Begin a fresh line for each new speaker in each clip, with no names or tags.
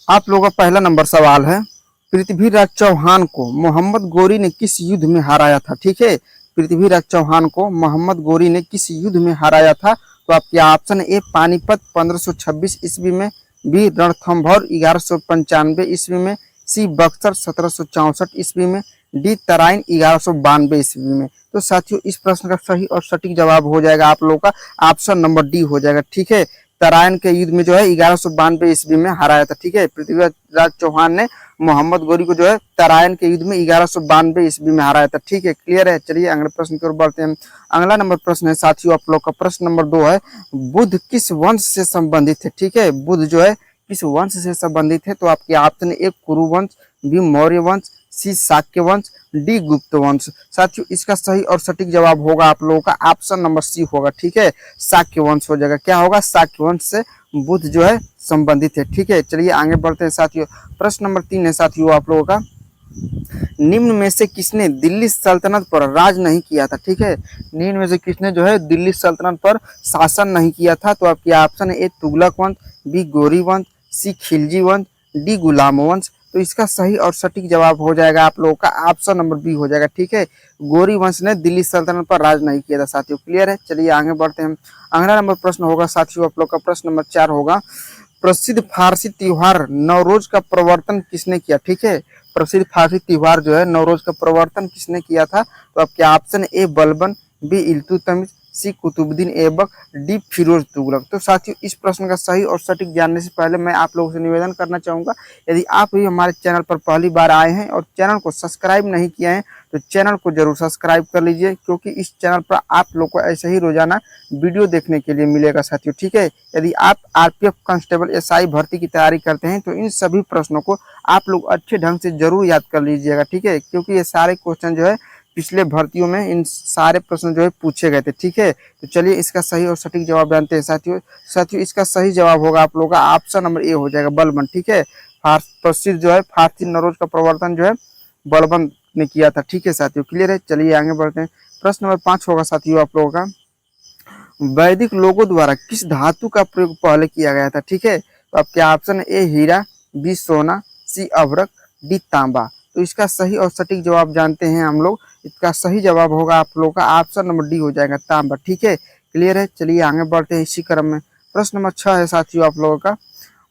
आप लोगों का पहला नंबर सवाल है, पृथ्वीराज चौहान को मोहम्मद गोरी ने किस युद्ध में हराया था? ठीक है, पृथ्वीराज चौहान को मोहम्मद गोरी ने किस युद्ध में हराया था? तो आपके ऑप्शन ए पानीपत 1526 ईस्वी में, बी रणथंभौर 1195 ईस्वी में, सी बक्सर 1764 ईस्वी में, डी तराइन 1192 ईस्वी में। तो साथियों इस प्रश्न का सही और सटीक जवाब हो जाएगा आप लोगों का ऑप्शन नंबर डी हो जाएगा। ठीक है, तराइन के युद्ध में जो है 1192 ईस्वी में हराया था। ठीक है, पृथ्वीराज चौहान ने मोहम्मद गोरी को जो है तराइन के युद्ध में 1192 ईस्वी में हराया था। ठीक है, क्लियर है। चलिए अगले प्रश्न की ओर बढ़ते हैं। अगला नंबर प्रश्न है साथियों आप लोग का, प्रश्न नंबर 2 है, बुद्ध किस वंश से संबंधित है? ठीक है, बुद्ध जो है किस वंश से संबंधित है? तो आपके ऑप्शन ए कुरु वंश, बी मौर्य वंश, सी शाक्य वंश, डी गुप्त वंश। साथियों इसका सही और सटीक जवाब होगा आप लोगों का ऑप्शन नंबर सी होगा। ठीक है, शाक्य वंश हो जाएगा। क्या होगा? शाक्य वंश से बुद्ध जो है संबंधित है। ठीक है, चलिए आगे बढ़ते हैं साथियों। प्रश्न नंबर 3 है साथियों आप लोगों का, निम्न में से किसने दिल्ली सल्तनत पर राज नहीं किया था? ठीक है, निम्न में से किसने जो है दिल्ली सल्तनत पर शासन नहीं किया था? तो आपके ऑप्शन है ए तुगलक वंश, बी गौरी वंश, सी खिलजी वंश, डी गुलाम वंश। तो इसका सही और सटीक जवाब हो जाएगा आप लोगों का ऑप्शन नंबर बी हो जाएगा। ठीक है, गौरी वंश ने दिल्ली सल्तनत पर राज नहीं किया था साथियों। क्लियर है। चलिए आगे बढ़ते हैं। अगला नंबर प्रश्न होगा साथियों आप लोग का, प्रश्न नंबर 4 होगा, प्रसिद्ध फारसी त्योहार नवरोज का प्रवर्तन किसने किया? ठीक है, प्रसिद्ध फारसी त्योहार जो है नवरोज का प्रवर्तन किसने किया था? तो आपके option A Balban, B Iltutmish, C Qutubuddin Aibak, D Firoz Tughlaq. तो साथियों इस प्रश्न का सही और सटीक जानने से पहले मैं आप लोगों से निवेदन करना चाहूंगा, यदि आप भी हमारे चैनल पर पहली बार आए हैं और चैनल को सब्सक्राइब नहीं किए हैं तो चैनल को जरूर सब्सक्राइब कर लीजिए, क्योंकि इस चैनल पर आप लोग को ऐसे ही रोजाना वीडियो देखने के लिए मिलेगा साथियों। ठीक है, यदि आप आरपीएफ कांस्टेबल एसआई भर्ती की तैयारी करते हैं तो इन सभी प्रश्नों को आप लोग अच्छे ढंग से जरूर याद कर लीजिएगा। ठीक है, क्योंकि ये सारे क्वेश्चन जो है पिछले भर्तियों में इन सारे प्रश्न जो है पूछे गए थे। ठीक है, तो चलिए इसका सही और सटीक जवाब जानते हैं साथियों। साथियों इसका सही जवाब होगा आप लोगों का ऑप्शन नंबर ए हो जाएगा, बलबन। ठीक है, प्रसिद्ध जो है फारसी नवरोज का प्रवर्तन जो है बलबन ने किया था। ठीक है साथियों, क्लियर है। चलिए आगे बढ़ते हैं। प्रश्न नंबर 5 होगा साथियों आप लोगों का, वैदिक लोगों द्वारा किस धातु का प्रयोग पहले किया गया था? ठीक है, तो आपके ऑप्शन ए हीरा, बी सोना, सी अभ्रक, डी तांबा। तो इसका सही और सटीक जवाब जानते हैं हम लोग। इसका सही जवाब होगा आप लोगों का ऑप्शन नंबर डी हो जाएगा, तांबा। ठीक है, क्लियर है। चलिए आगे बढ़ते हैं इसी क्रम में। प्रश्न नंबर 6 है साथियों आप लोगों का,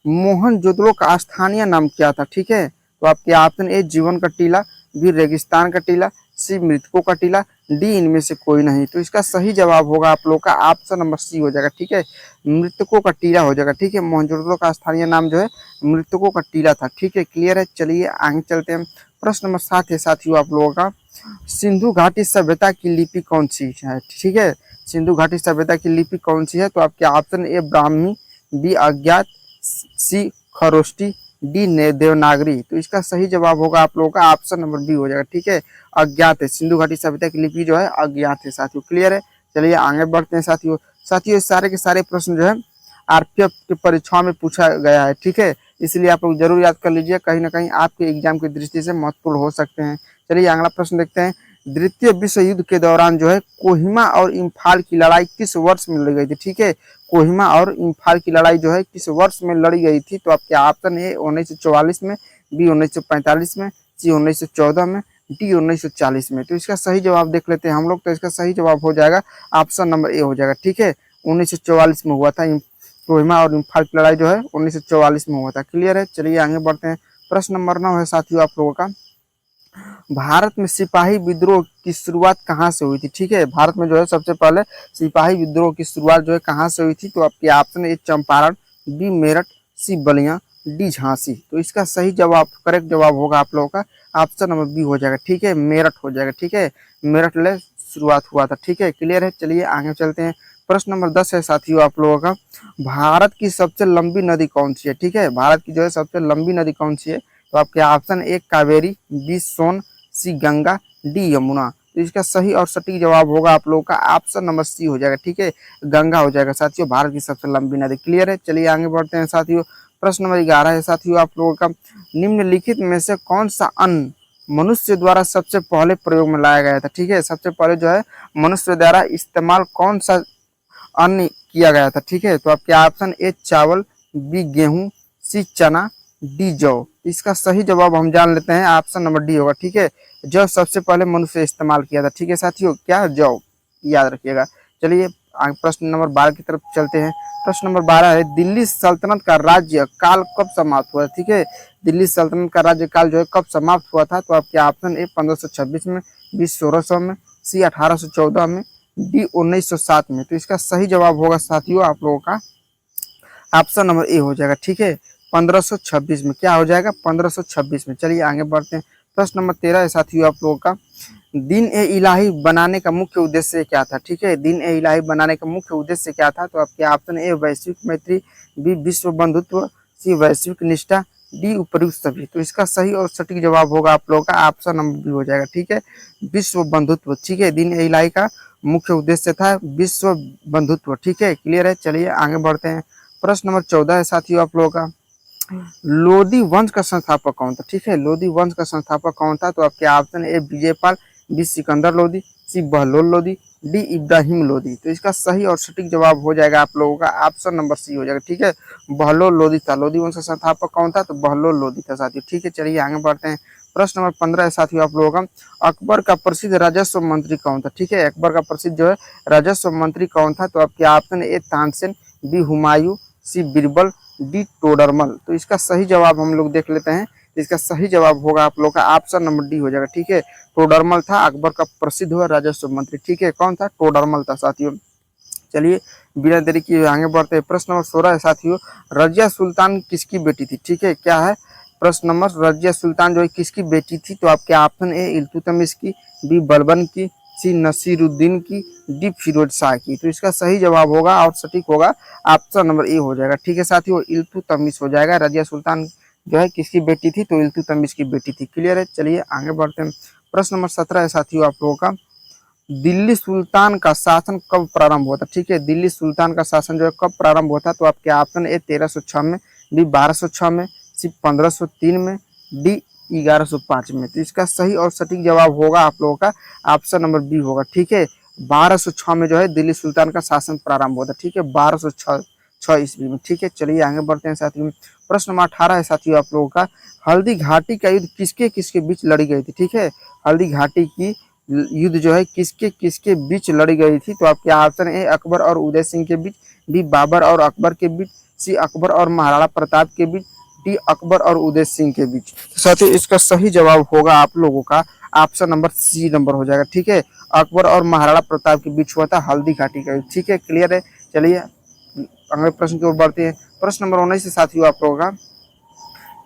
मोहनजोदड़ो का स्थानीय नाम क्या था? ठीक है, तो आपके ऑप्शन ए जीवन का टीला, बी रेगिस्तान का टीला, सी मृतकों का टीला, डी इनमें से कोई नहीं। तो इसका सही जवाब होगा आप लोग का ऑप्शन नंबर सी हो जाएगा। ठीक है, मृतकों का टीला हो जाएगा। ठीक है, मोहनजोदड़ो का स्थानीय नाम जो है मृतकों का टीला था। ठीक है, क्लियर है। चलिए आगे चलते हैं। प्रश्न नंबर 7 है साथियों आप लोगों का, सिंधु घाटी सभ्यता की लिपि कौन सी है? ठीक है, सिंधु घाटी सभ्यता की लिपि कौन सी है? तो आपके ऑप्शन ए ब्राह्मी, बी अज्ञात, सी खरोष्टी, डी देवनागरी। तो इसका सही जवाब होगा आप लोगों का ऑप्शन नंबर बी हो जाएगा। ठीक है, अज्ञात है, सिंधु घाटी सभ्यता की लिपि जो है अज्ञात है साथियों। क्लियर है। चलिए आगे बढ़ते हैं साथियों। साथियों सारे के सारे प्रश्न जो है आरपीएफ की परीक्षाओं में पूछा गया है। ठीक है, इसलिए आप लोग जरूर याद कर लीजिए, कहीं ना कहीं आपके एग्जाम की दृष्टि से महत्वपूर्ण हो सकते हैं। चलिए अगला प्रश्न देखते हैं, द्वितीय विश्व युद्ध के दौरान जो है कोहिमा और इम्फाल की लड़ाई किस वर्ष में लड़ी गई थी? ठीक है, कोहिमा और इम्फाल की लड़ाई जो है किस वर्ष में लड़ी गई थी? तो आपके ऑप्शन ए 1944 में, बी 1945 में, सी 1914 में, डी 1940 में। तो इसका सही जवाब देख लेते हैं हम लोग। तो इसका सही जवाब हो जाएगा ऑप्शन नंबर ए हो जाएगा। ठीक है, 1944 में हुआ था, कोहिमा और इम्फाल की लड़ाई जो है 1944 में हुआ था। क्लियर है। चलिए आगे बढ़ते हैं। प्रश्न नंबर 9 है साथियों आप लोगों का, भारत में सिपाही विद्रोह की शुरुआत कहाँ से हुई थी? ठीक है, भारत में जो है सबसे पहले सिपाही विद्रोह की शुरुआत जो है कहाँ से हुई थी? तो आपके option A Champaran, B Meerut, C Ballia, D Jhansi. तो इसका सही जवाब, करेक्ट जवाब होगा आप लोगों का ऑप्शन नंबर बी हो जाएगा। ठीक है, मेरठ हो जाएगा। ठीक है, मेरठ ले शुरुआत हुआ था। ठीक है, क्लियर है। चलिए आगे चलते हैं। प्रश्न नंबर 10 है साथियों आप लोगों का, भारत की सबसे लंबी नदी कौन सी है? ठीक है, भारत की जो है सबसे लंबी नदी कौन सी है? तो आपके option A Kaveri, B Son, C Ganga, D Yamuna. तो इसका सही और सटीक जवाब होगा आप लोगों का ऑप्शन नंबर सी हो जाएगा। ठीक है, गंगा हो जाएगा साथियों, भारत की सबसे लंबी नदी। क्लियर है। चलिए आगे बढ़ते हैं साथियों। प्रश्न नंबर 11 है साथियों आप लोगों का, निम्नलिखित में से कौन सा अन्न मनुष्य द्वारा सबसे पहले प्रयोग में लाया गया था? ठीक है, सबसे पहले जो है मनुष्य द्वारा इस्तेमाल कौन सा अन्न किया गया था? ठीक है, तो आपके ऑप्शन ए चावल, बी गेहूं, सी चना, डी जौ। इसका सही जवाब हम जान लेते हैं, ऑप्शन नंबर डी होगा। ठीक है, जौ सबसे पहले मनुष्य इस्तेमाल किया था। ठीक है साथियों, क्या जौ, याद रखिएगा। चलिए प्रश्न नंबर 12 की तरफ चलते हैं। प्रश्न नंबर 12 है, दिल्ली सल्तनत का राज्य काल कब समाप्त हुआ? ठीक है, दिल्ली सल्तनत का राज्य काल जो है कब समाप्त हुआ था? तो आपके ऑप्शन ए 1526 में, बी 1600 में, सी 1814 में, डी 1907 में। तो इसका सही जवाब होगा साथियों आप लोगों का ऑप्शन नंबर ए हो जाएगा। ठीक है, 1526 में। क्या हो जाएगा? 1526 में। चलिए आगे बढ़ते हैं। प्रश्न नंबर 13 है साथियों आप लोगों का, दिन ए इलाही बनाने का मुख्य उद्देश्य क्या था? ठीक है, दिन ए इलाही बनाने का मुख्य उद्देश्य क्या था? तो आपके ऑप्शन ए वैश्विक मैत्री, बी विश्व बंधुत्व, सी वैश्विक निष्ठा, डी उपर्युक्त सभी। तो इसका सही और सटीक जवाब होगा आप लोगों का ऑप्शन नंबर बी हो जाएगा। ठीक है, विश्व बंधुत्व। ठीक है, दिन ए इलाही का मुख्य उद्देश्य था विश्व बंधुत्व। ठीक है, क्लियर है। चलिए आगे बढ़ते हैं। प्रश्न नंबर 14 है साथियों आप लोगों का, लोधी वंश का संस्थापक कौन था? ठीक है, लोधी वंश का संस्थापक कौन था? तो आपके option A Vijaypal, B Sikandar Lodi, C Bahlol Lodi, D Ibrahim Lodi. तो इसका सही और सटीक जवाब हो जाएगा आप लोगों का ऑप्शन नंबर सी हो जाएगा। ठीक है, बहलोल लोधी था। लोधी वंश का संस्थापक कौन था? तो बहलोल लोधी था साथियों। ठीक है, चलिए आगे बढ़ते हैं। प्रश्न नंबर 15 है साथियों आप लोगों का, अकबर का प्रसिद्ध राजस्व मंत्री कौन था? ठीक है, अकबर का प्रसिद्ध जो है राजस्व मंत्री कौन था? तो आपके option A Tansen, B Humayun, C Birbal, D Todarmal. तो इसका सही जवाब हम लोग देख लेते हैं। इसका सही जवाब होगा आप लोग का ऑप्शन नंबर डी हो जाएगा। ठीक है, टोडरमल था अकबर का प्रसिद्ध हुआ राजस्व मंत्री। ठीक है, कौन था? टोडरमल था साथियों। चलिए बिना देरी किए आगे बढ़ते हैं। प्रश्न नंबर 16 है साथियों, रजिया सुल्तान किसकी बेटी थी? ठीक है, क्या है प्रश्न नंबर? रजिया सुल्तान जो है किसकी बेटी थी? तो आपके ऑप्शन ए इल्तुतमिश की, बी बलबन की, सी नसीरुद्दीन की, डी फिरोज शाह की। तो इसका सही जवाब होगा और सटीक होगा ऑप्शन नंबर ए हो जाएगा। ठीक है साथियों, इल्तुतमिश हो जाएगा। रजिया सुल्तान जो है किसकी बेटी थी? तो इल्तुतमिश की बेटी थी। क्लियर है। चलिए आगे बढ़ते हैं। प्रश्न नंबर 17 है साथियों आप लोगों का, दिल्ली सुल्तान का शासन कब प्रारंभ हुआ था? ठीक है, दिल्ली सुल्तान का शासन जो है कब प्रारंभ हुआ था? तो आपके ऑप्शन ए 1306 में, बी 1206 में, सी 1503 में, डी 1105 में। तो इसका सही और सटीक जवाब होगा आप लोगों का ऑप्शन नंबर बी होगा। ठीक है, 1206 में जो है दिल्ली सुल्तान का शासन प्रारंभ हुआ था। ठीक है, 1206 ईस्वी में। ठीक है, चलिए आगे बढ़ते हैं साथियों। प्रश्न नंबर 18 है साथियों आप लोगों का, हल्दी घाटी का युद्ध किसके किसके बीच लड़ी गई थी? ठीक है, हल्दी घाटी की युद्ध जो है किसके किसके बीच लड़ी गई थी? तो आपके ऑप्शन ए अकबर और उदय सिंह के बीच, बी बाबर और अकबर के बीच, सी अकबर और महाराणा प्रताप के बीच, डी अकबर और उदय सिंह के बीच। साथियों इसका सही जवाब होगा आप लोगों का ऑप्शन नंबर सी नंबर हो जाएगा। ठीक है, अकबर और महाराणा प्रताप के बीच हुआ था हल्दी घाटी का युद्ध। ठीक है, क्लियर है। चलिए अगले प्रश्न की ओर बढ़ते हैं। प्रश्न नंबर 19 से साथियों आप लोगों का,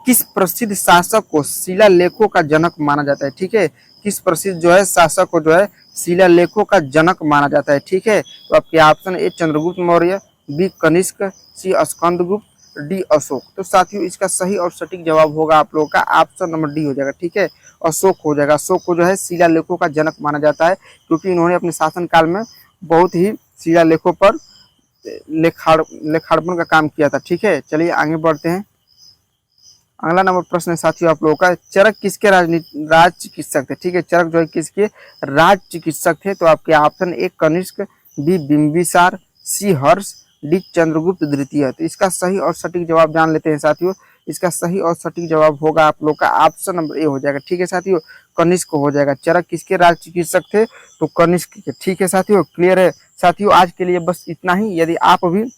किस प्रसिद्ध शासक को शिलालेखों का जनक माना जाता है? ठीक है, किस प्रसिद्ध जो है शासक को जो है शिलालेखों का जनक माना जाता है? ठीक है, तो आपके option A Chandragupta Maurya, B Kanishka, C Skandagupta, D Ashoka. तो साथियों इसका सही और सटीक जवाब होगा आप लोगों का ऑप्शन नंबर डी हो जाएगा। ठीक है, अशोक हो जाएगा। अशोक को जो है शिलालेखों का जनक माना जाता है क्योंकि इन्होंने अपने शासनकाल में बहुत ही शिलालेखों पर लेखाड़पन का काम किया था। ठीक है, चलिए आगे बढ़ते हैं। अगला नंबर प्रश्न है साथियों आप लोगों का, चरक किसके राज चिकित्सक थे? ठीक है, चरक जो है किसके राज चिकित्सक थे? तो आपके option A Kanishka, B Bimbisara, C Harsha, D Chandragupta द्वितीय। तो इसका सही और सटीक जवाब जान लेते हैं साथियों। इसका सही और सटीक जवाब होगा आप लोग का ऑप्शन नंबर ए हो जाएगा। ठीक है साथियों, कनिष्क हो जाएगा। चरक किसके राज चिकित्सक थे? तो कनिष्क के। ठीक है साथियों, क्लियर है। साथियों आज के लिए बस इतना ही। यदि आप अभी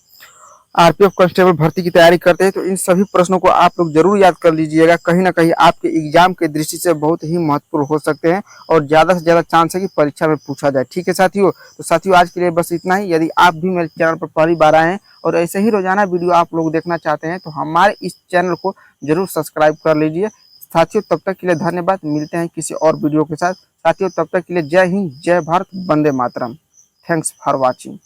आरपीएफ कांस्टेबल भर्ती की तैयारी करते हैं तो इन सभी प्रश्नों को आप लोग जरूर याद कर लीजिएगा। कहीं ना कहीं आपके एग्जाम के दृष्टि से बहुत ही महत्वपूर्ण हो सकते हैं और ज़्यादा से ज़्यादा चांस है कि परीक्षा में पूछा जाए। ठीक है साथियों, तो साथियों आज के लिए बस इतना ही। यदि आप भी मेरे चैनल पर पहली बार आए हैं और ऐसे ही रोजाना वीडियो आप लोग देखना चाहते हैं तो हमारे इस चैनल को जरूर सब्सक्राइब कर लीजिए। साथियों तब तक के लिए धन्यवाद। मिलते हैं किसी और वीडियो के साथ। साथियों तब तक के लिए जय हिंद, जय भारत, वंदे मातरम। Thanks for watching.